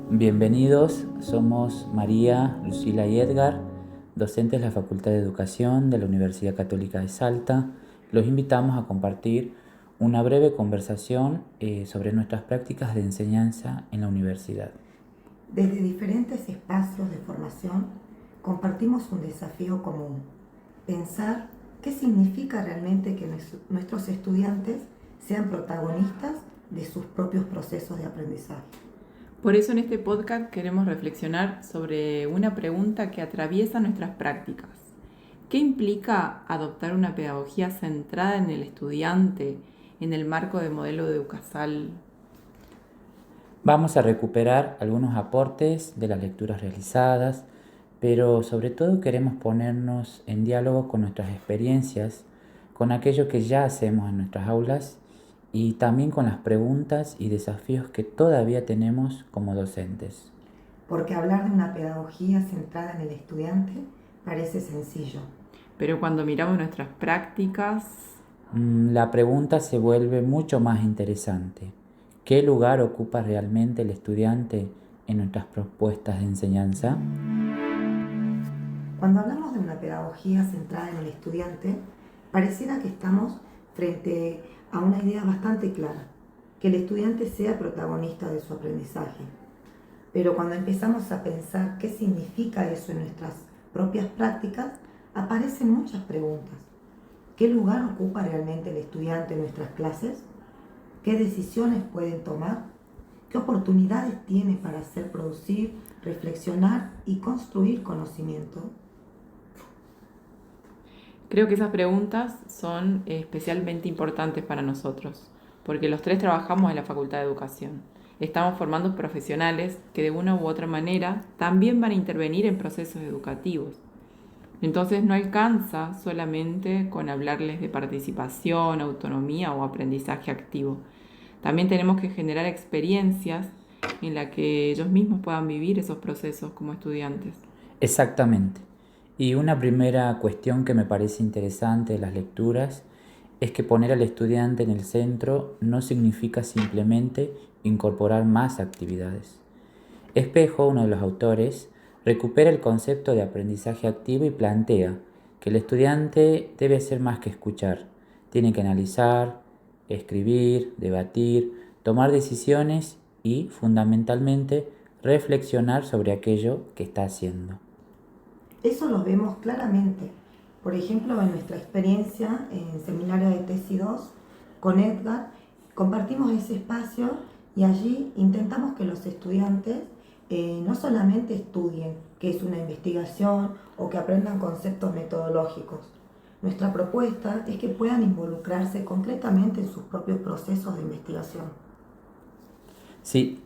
Bienvenidos, somos María, Lucila y Edgar, docentes de la Facultad de Educación de la Universidad Católica de Salta. Los invitamos a compartir una breve conversación sobre nuestras prácticas de enseñanza en la universidad. Desde diferentes espacios de formación compartimos un desafío común: pensar qué significa realmente que nuestros estudiantes sean protagonistas de sus propios procesos de aprendizaje. Por eso en este podcast queremos reflexionar sobre una pregunta que atraviesa nuestras prácticas. ¿Qué implica adoptar una pedagogía centrada en el estudiante en el marco del modelo de Educasal? Vamos a recuperar algunos aportes de las lecturas realizadas, pero sobre todo queremos ponernos en diálogo con nuestras experiencias, con aquello que ya hacemos en nuestras aulas y también con las preguntas y desafíos que todavía tenemos como docentes. Porque hablar de una pedagogía centrada en el estudiante parece sencillo. Pero cuando miramos nuestras prácticas, La pregunta se vuelve mucho más interesante. ¿Qué lugar ocupa realmente el estudiante en nuestras propuestas de enseñanza? Cuando hablamos de una pedagogía centrada en el estudiante, pareciera que estamos frente a una idea bastante clara: que el estudiante sea protagonista de su aprendizaje. Pero cuando empezamos a pensar qué significa eso en nuestras propias prácticas, aparecen muchas preguntas. ¿Qué lugar ocupa realmente el estudiante en nuestras clases? ¿Qué decisiones pueden tomar? ¿Qué oportunidades tiene para hacer producir, reflexionar y construir conocimiento? creo que esas preguntas son especialmente importantes para nosotros, porque los tres trabajamos en la Facultad de Educación. Estamos formando profesionales que de una u otra manera también van a intervenir en procesos educativos. Entonces no alcanza solamente con hablarles de participación, autonomía o aprendizaje activo. También tenemos que generar experiencias en las que ellos mismos puedan vivir esos procesos como estudiantes. Exactamente. Y una primera cuestión que me parece interesante de las lecturas es que poner al estudiante en el centro no significa simplemente incorporar más actividades. Espejo, uno de los autores, recupera el concepto de aprendizaje activo y plantea que el estudiante debe hacer más que escuchar. Tiene que analizar, escribir, debatir, tomar decisiones y, fundamentalmente, reflexionar sobre aquello que está haciendo. Eso lo vemos claramente. Por ejemplo, en nuestra experiencia en seminario de tesis 2 con Edgar, compartimos ese espacio y allí intentamos que los estudiantes no solamente estudien qué es una investigación o que aprendan conceptos metodológicos. Nuestra propuesta es que puedan involucrarse concretamente en sus propios procesos de investigación. Sí,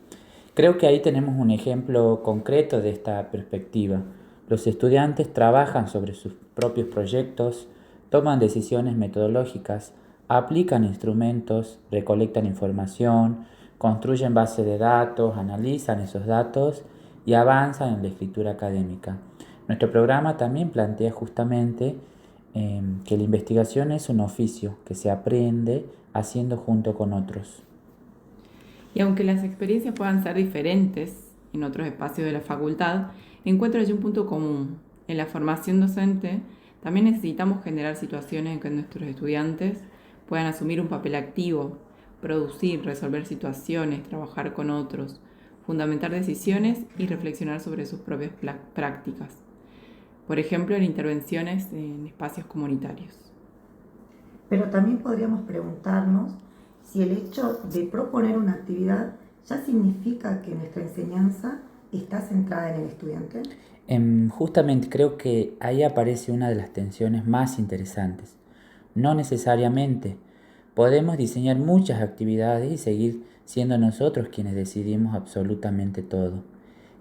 creo que ahí tenemos un ejemplo concreto de esta perspectiva. Los estudiantes trabajan sobre sus propios proyectos, toman decisiones metodológicas, aplican instrumentos, recolectan información, construyen bases de datos, analizan esos datos y avanzan en la escritura académica. Nuestro programa también plantea justamente que la investigación es un oficio que se aprende haciendo junto con otros. Y aunque las experiencias puedan ser diferentes en otros espacios de la facultad, encuentro allí un punto común. En la formación docente también necesitamos generar situaciones en que nuestros estudiantes puedan asumir un papel activo, producir, resolver situaciones, trabajar con otros, fundamentar decisiones y reflexionar sobre sus propias prácticas. Por ejemplo, en intervenciones en espacios comunitarios. Pero también podríamos preguntarnos si el hecho de proponer una actividad ya significa que nuestra enseñanza está centrada en el estudiante. Justamente creo que ahí aparece una de las tensiones más interesantes. No necesariamente. Podemos diseñar muchas actividades y seguir siendo nosotros quienes decidimos absolutamente todo.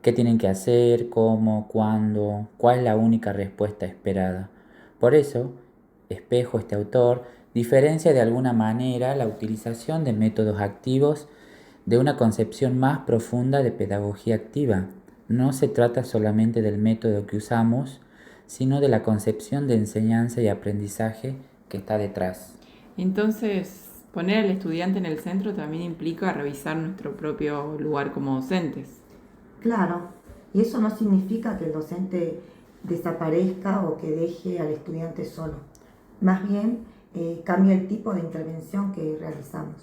¿Qué tienen que hacer? ¿Cómo? ¿Cuándo? ¿Cuál es la única respuesta esperada? Por eso, Espejo, este autor, diferencia de alguna manera la utilización de métodos activos de una concepción más profunda de pedagogía activa. No se trata solamente del método que usamos, sino de la concepción de enseñanza y aprendizaje que está detrás. Entonces, poner al estudiante en el centro también implica revisar nuestro propio lugar como docentes. Claro, y eso no significa que el docente desaparezca o que deje al estudiante solo. Más bien, cambia el tipo de intervención que realizamos.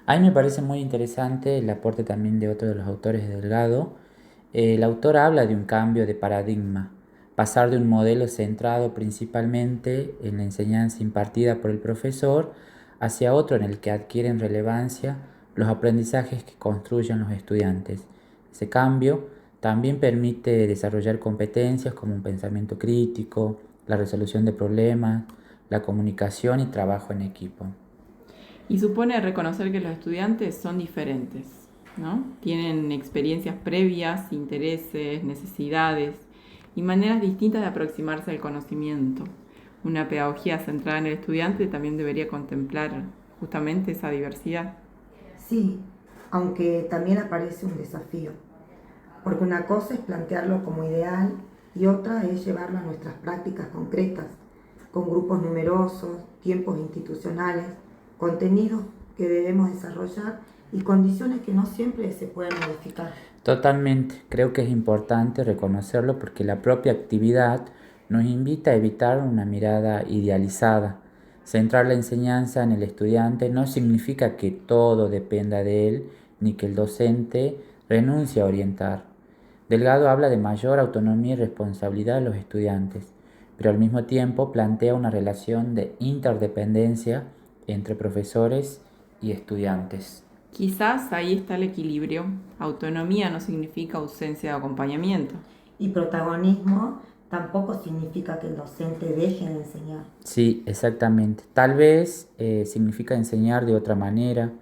A mí me parece muy interesante el aporte también de otro de los autores de Delgado. El autor habla de un cambio de paradigma, pasar de un modelo centrado principalmente en la enseñanza impartida por el profesor hacia otro en el que adquieren relevancia los aprendizajes que construyen los estudiantes. Ese cambio también permite desarrollar competencias como un pensamiento crítico, la resolución de problemas, la comunicación y trabajo en equipo. Y supone reconocer que los estudiantes son diferentes, ¿no? Tienen experiencias previas, intereses, necesidades y maneras distintas de aproximarse al conocimiento. Una pedagogía centrada en el estudiante también debería contemplar justamente esa diversidad. Sí, aunque también aparece un desafío, porque una cosa es plantearlo como ideal y otra es llevarlo a nuestras prácticas concretas, con grupos numerosos, tiempos institucionales, contenidos que debemos desarrollar y condiciones que no siempre se pueden modificar. Totalmente, creo que es importante reconocerlo porque la propia actividad nos invita a evitar una mirada idealizada. Centrar la enseñanza en el estudiante no significa que todo dependa de él ni que el docente renuncie a orientar. Delgado habla de mayor autonomía y responsabilidad de los estudiantes, pero al mismo tiempo plantea una relación de interdependencia entre profesores y estudiantes. Quizás ahí está el equilibrio. Autonomía no significa ausencia de acompañamiento. Y protagonismo tampoco significa que el docente deje de enseñar. Sí, exactamente. Tal vez significa enseñar de otra manera,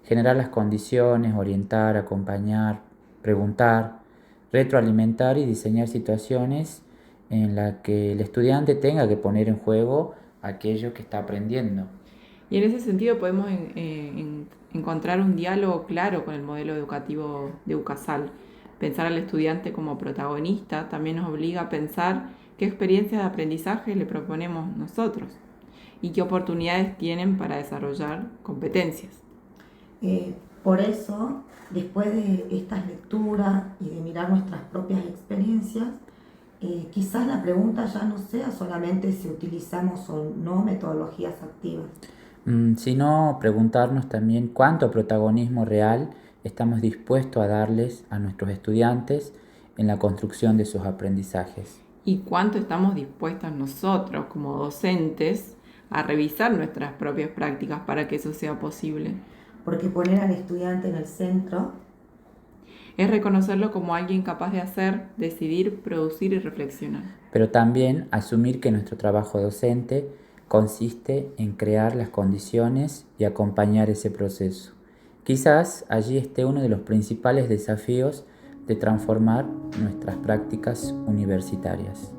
generar las condiciones, orientar, acompañar, preguntar, retroalimentar y diseñar situaciones en las que el estudiante tenga que poner en juego aquello que está aprendiendo. Y en ese sentido podemos encontrar un diálogo claro con el modelo educativo de UCASAL. Pensar al estudiante como protagonista también nos obliga a pensar qué experiencias de aprendizaje le proponemos nosotros y qué oportunidades tienen para desarrollar competencias. Por eso, después de estas lecturas y de mirar nuestras propias experiencias, quizás la pregunta ya no sea solamente si utilizamos o no metodologías activas, Sino preguntarnos también cuánto protagonismo real estamos dispuestos a darles a nuestros estudiantes en la construcción de sus aprendizajes. Y cuánto estamos dispuestos nosotros como docentes a revisar nuestras propias prácticas para que eso sea posible. porque poner al estudiante en el centro Es reconocerlo como alguien capaz de hacer, decidir, producir y reflexionar. Pero también asumir que nuestro trabajo docente consiste en crear las condiciones y acompañar ese proceso. Quizás allí esté uno de los principales desafíos de transformar nuestras prácticas universitarias.